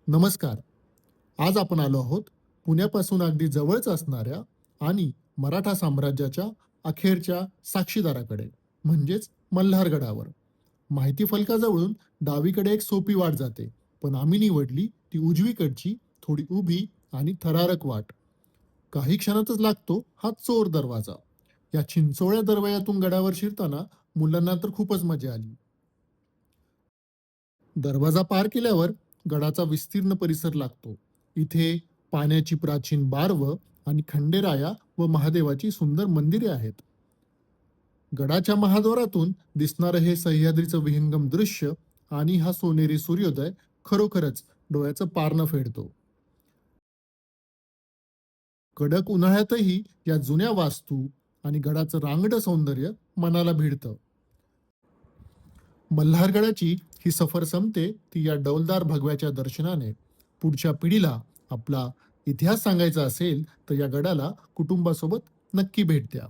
नमस्कार. आज आपण आलो आहोत पुण्यापासून अगदी जवळच असणाऱ्या आणि मराठा साम्राज्याच्या अखेरच्या साक्षीदाराकडे, म्हणजेच मल्हारगडावर. माहिती फलकाजवळून डावीकडे एक सोपी वाट जाते, पण आम्ही निवडली ती उजवीकडची, थोडी उभी आणि थरारक वाट. काही क्षणातच लागतो हा चोर दरवाजा. या चिंचोळ्या दरवाजातून गडावर शिरताना मुलांना तर खूपच मजा आली. दरवाजा पार केल्यावर गडाचा विस्तीर्ण परिसर लागतो. इथे पाण्याची प्राचीन बारव आणि खंडेराया व महादेवाची सुंदर मंदिरे आहेत. गडाच्या महाद्वारातून दिसणारं हे सह्याद्रीचं विहंगम दृश्य आणि हा सोनेरी सूर्योदय खरोखरच डोळ्याचं पारणं फेडतो. कडक उन्हाळ्यातही या जुन्या वास्तू आणि गडाचं रांगडं सौंदर्य मनाला भिडतं. मल्हारगडाची ही सफर संपते ती या डौलदार भगव्याच्या दर्शनाने. पुढच्या पिढीला आपला इतिहास सांगायचा असेल तर या गडाला कुटुंबासोबत नक्की भेट द्या.